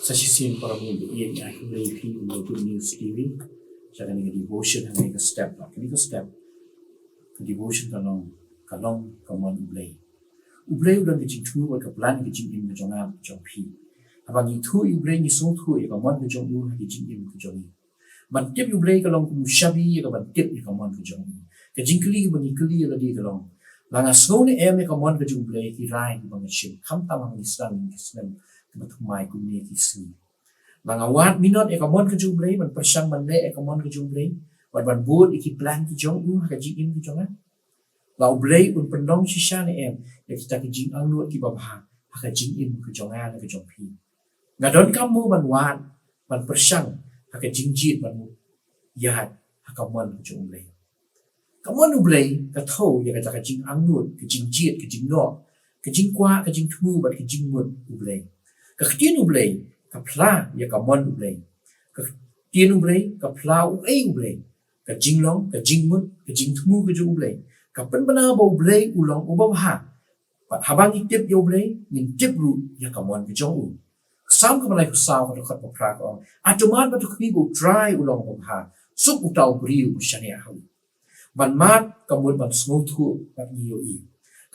Sasisin para muli iyan ay maybe good news TV. Sa kanina devotion hanggang ka step na. Kanina ka step. Ka devotion kalong kaman U Blei. U Blei ulang ka jingthmu at ka plan ka jingim ka jongam ka jong pi. Habang itu U Blei ni song tu ka man ka jong u ka jingim ka jong i. Man tip U Blei kalong kumusyabi ka man tip ka man ka jong i. Ka jingkli ka bangikli ka di kalong. Langa snow ni ka man ka jong Blei ki rai ka bangashim. Kam tamang ni slang ki snem. Matumay kumni kisni. Mga wat minot ekamon ka jong Blei, man persyang man le ekamon ka jong Blei, man bud iki plan ki jong ka jingim ki jong. Lau Blei un pendong sisya ni ya kita ki jing ang nuot ki babha, ka jingim ka jong ka jong pi. Ngadon kamu man wat, man persyang ka jingjit man yahat hakamon ka jong Blei. Kamon U Blei ka thau ya ka jing ang nuot, ka jingjit, ka jing no, ka jing kwa, ka jingthmu bat ka jingmut U Blei. Ka Ktien U Blei, ka pla ya ka mon U Blei. Ka Ktien U Blei, ka pla iwei U Blei. Ka jinglong, ka jingmut, ka jingthmu ka U Blei. Ka penbana ba U Blei ulong u babha. Pat habang itip ya U Blei, ngin tip ru ya ka mon ka jong u. Sam ka malai ku saw ka dokhat pa pra ka ong. Atomat ba tu kmi bu dry ulong babha. Suk utau bri u shani a hu. Ban mat ka mun ban smooth hu pat ni yo i.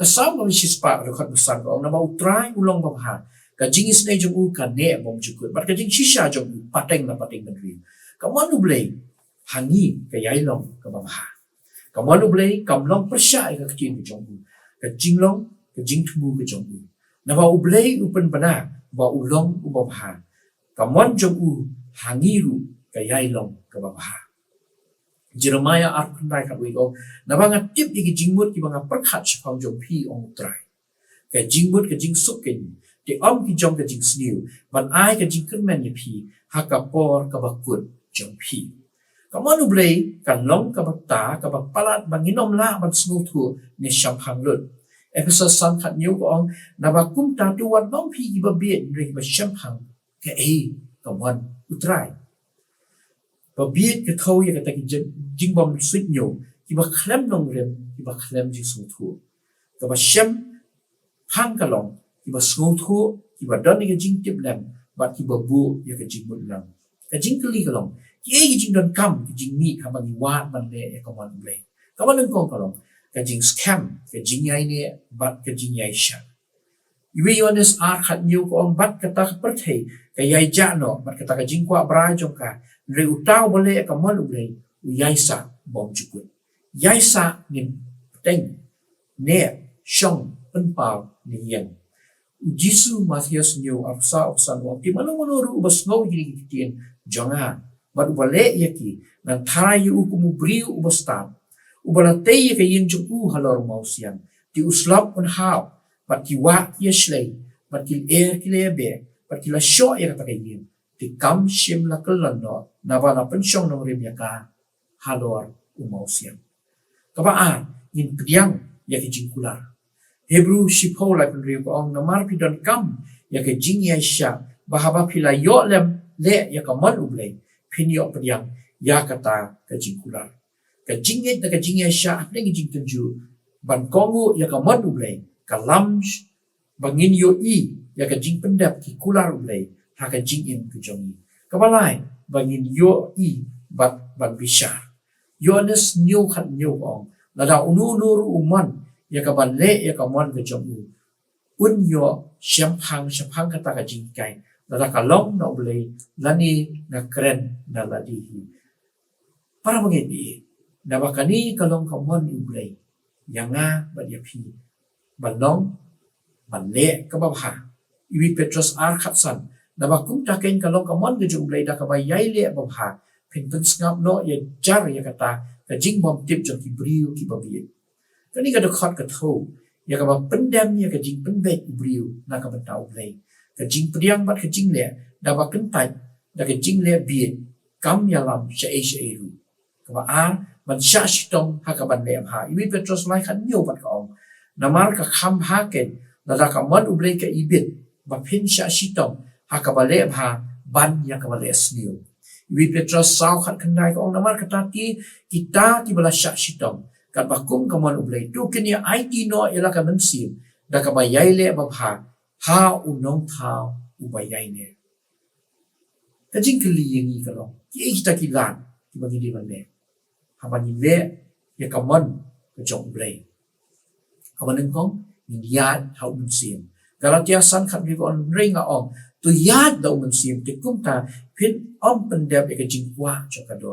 Ka sam ka shispa ka dokhat pa san ka ong na ba u dry ulong babha. Ka jingis na jong u ka ne bom jukut bat ka jing shisha jong u pateng na pateng mandri ka mon U Blei hangi ka yailong ka babha ka mon U Blei kam long persya ka Ktien jong u ka jinglong ka jingthmu ka jong u na ba U Blei u pen bana ba ulong u babha ka mon jong u hangi ru ka yailong ka babha Jeremiah ar khnai ka wi go na ba nga tip ki jingmut ki ba nga perkhat chapang jong pi ong trai ka jingmut ka jing sukin Di om ki jong ka jing sniu, man ai ka jing kermen ya pi, haka por ka bakut jong pi. Kamon U Blei, kan long ka bakta, ka bakpalat, banginom la man smutu ni syampang lut. Ephesos san kat niu ko ong, na bakum ta tuwan long pi ki babiet, ring ba syampang, ka kamon utrai. Babiet ka tau ya ka taki jing bom suit niu, ki ba klem nong rim, ki ba klem jing smutu. Ka ba syam, hang ka long, Kiba sngothu, kiba don ni ka jing T.Bn, bat kiba bu ya ka jing mudlang. Ka jing keli kalong, ki jing don kam, ka jing mi ka bagi wat man le ya ka mon U Blei. Ka man kong kalong, ka jing scam, ka jing yai ni, bat ka jing yai sya. Iwei yones ar khat niu ko ong bat kata ka perthei, ka yai ja no, bat kata ka jing kwa bra jong ka, re utau bole ya ka mon U Blei, u yai sa bom jukut. Yai sa ni teng, ne, shong, penpau, ni yang. U Jisu Mathias niu apsa opsan wong ti manuru ubas ngau gini Ktien jonga bat ubale yaki nan thai u kumu briu ubasta ubalate ya yin jong u halor mausian ti uslap un hau bat ki wa yeslei bat ki ki lebe bat ki la sho ya ka yin ti kam shim la kelan no na bana pensyong no rim ya ka halor u mausian ka ba in priang ya ki jingkular Hebrew shipo la penriu ko ong namar pidon kam ya ke jingiasya bahaba pila yo lem le ya ka mon U Blei pinyo pediang ya kata ke jingkular ka jingit na ka jingiasya apne ngi jingtenju ban kongu ya ka mon U Blei ka lamj bangin yo i ya ka jing pendap ki kular U Blei ha ka jingim ke jongi ka balai bangin yo i bat ban bisha yones new khat new ong lada unu nuru uman ya ka ban le ya ka mon ka jong u un yo syampang kata ka jingkai lada ka long na U Blei lani na kren na ladihi para mengedi na bakani ka long ka mon U Blei yanga ba dia pi ban long ban le ka babha iwi Petrus ar khatsan na bakum ta ken ka long ka mon ka jong U Blei da ka ba yai le babha pin ngap no ya jar ya kata ka jing bom tip jong ki briu ki babi Kani ka dokhat ka thau, ya ka ba pendam ya ka jing penbet ubriu na ka bentau Blei. Ka jing priang bat ka jing le, da ba kentai, da ka jing le biet, kam ya lam sya ru. Ka ba man sya sitong ha ka ban le ha. Iwi Petrus lai kan nyo bat ka ong. Namar ka kham ha ken, da ka mon U Blei ka ibit, ba pin sya sitong ha ka ba le ha, ban ya ka ba le sniu. Iwi Petrus saw khat kendai ka ong namar ka tati, kita ki bala sya sitong. Kat bakum ka mon U Blei tu kini IT no ila ka mynsiem da ka ba yai le babha ha unong thau u ba yai ne ka jing kli yangi kalong ki kita kilan ki bagi di bande habang ile ya kamon ka jong blei kawan kong yad hau mynsiem Galatia san khat ri kon ring ong tu yad da mynsiem ti kum ta phin om pendep ya ka jingwa cho ka do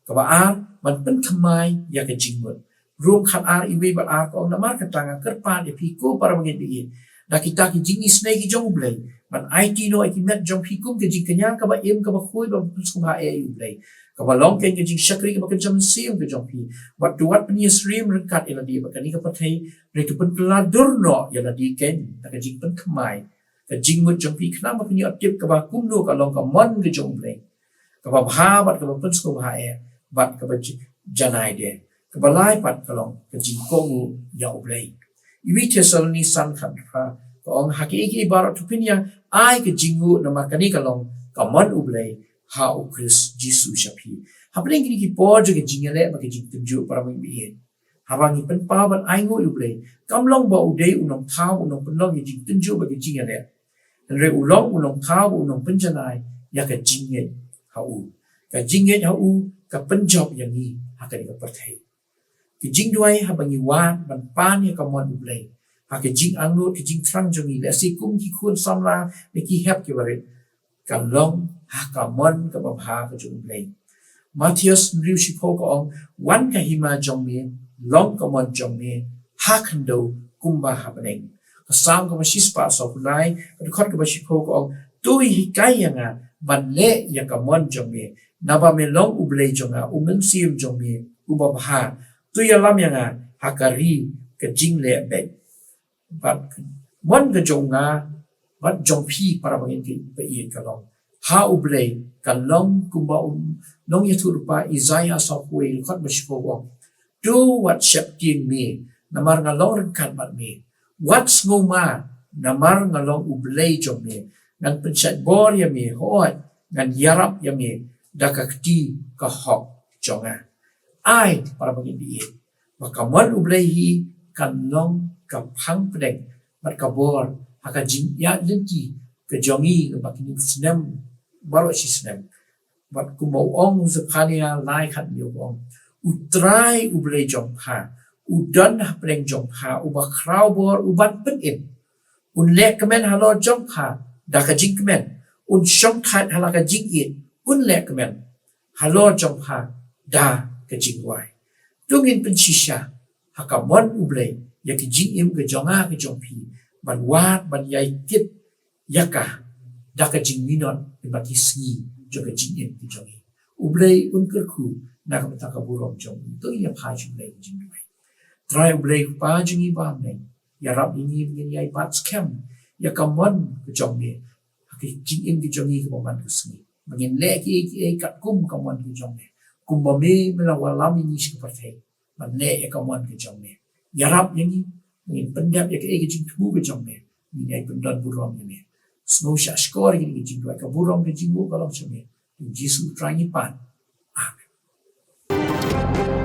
ka ba ar man pen khamai ya ka jingmut room khat ar iwei ba ar ko na mar ka tanga kerpa ya pi ko para mangin bi da kita ki jingi sngi ki jong blei man IT no ki met jong pi kum ki jing kanya ka ba em ka ba khoi ba sngewbha u blei ka ba long ken ki jing shakri ka ba kan mynsiem ka jong pi wat tu wat pni stream rekat ila di ba kani ka pathai re tu pen peladur no ya la di ken ta ka jing pen khamai ka jing mut jong pi khnang ba pni atip ka ba kumno ka long ka mon ka jong blei ka ba bha bat ka ba pen sngewbha bat ka ba janai de ka ba lai pat ka long ka jing ko mu ya u blei iwi Thessaloni san khat pha ka ong hakiki barat tu pinya ai ka jingu na makani ka long ka mon u blei ha U Khrist Jisu shapi hapling kini ki po jo ke jingale ba ke jing tunju para mi bi habang ni pen pa ban ai ngo u blei kam long ba u dei unong thau unong pen long ki jing tunju ba ke jingale re u long unong thau unong pen janai ya ka jinge ha u ka jinge ha u ka pen job yang ni ha ka ni ka pathai ki jing duai habang ni wan ban pan ya ka mon u blei ha ke jing anglo ke jing trang jo ni le si kum ki khun samla ne ki hep ki bare ka long ha ka mon ka ba bha ka jong blei Matthias riu shi po ko ong wan ka hima jong me long ka mon jong me ha khando kumba ha baneng ka sam ka ba shi spa so kunai ka khot ka ba shi po ko ong tu hi kai yanga ban le ya ka mon jong me na ba me long u blei jong a u mynsiem jong me u ba bha tu ya lam yanga ha ka ri ka jing le be bat mon ka jong nga bat jong pi para bangin ki ba i ka long ha u blei ka long kumba long ya tu pa Isaiah so kuai khot ba shi po ko do what shaping me namar nga long ran kan bat me what's ngoma namar nga long u blei jong me ngan penchat bor ya me hoi ngan iarap ya me da ka kti ka hok jonga ai para bangin bi maka mon u blei hi kan long ka phang pedeng bat ka bor haka jing ya lenti ke jongi ba kini snem baro si snem bat ku mau ong zapania lai khat yo ong utrai u blei jong pha u dan ha pleng jong pha u ba krau bor u ban pen in un lek kemen halo jong pha da ka jing kemen un shong khat hala ka jing in un lek kemen halo jong pha da ka jing wai tungin pen shisha haka mon u blei ya ki jing im ke jonga ke jong pi ban wat ban yai kit yaka da ka jing minon ba ki sngi jo ka jing im ki jong u blei un ker khu na ka ta ka burom jong to ya pha jing blei jing doi try u blei pa jing i ba ne ya rap ni ngin yai pat scam ya ka mon ke jong ne ki jing im ki jong i ka man ka sngi mangin le ki kat kum ka mon ki jong ne kum ba me la wanlam ni shi ka pathai man le ya ka mon ki jong ne ya rap ni ngin pendap ya ke jingthmu ke jong ne ni ai pendan burom ni snow sha skor ni jing doi ka burom ke jingmu ka long chme Jisu try ni pan amen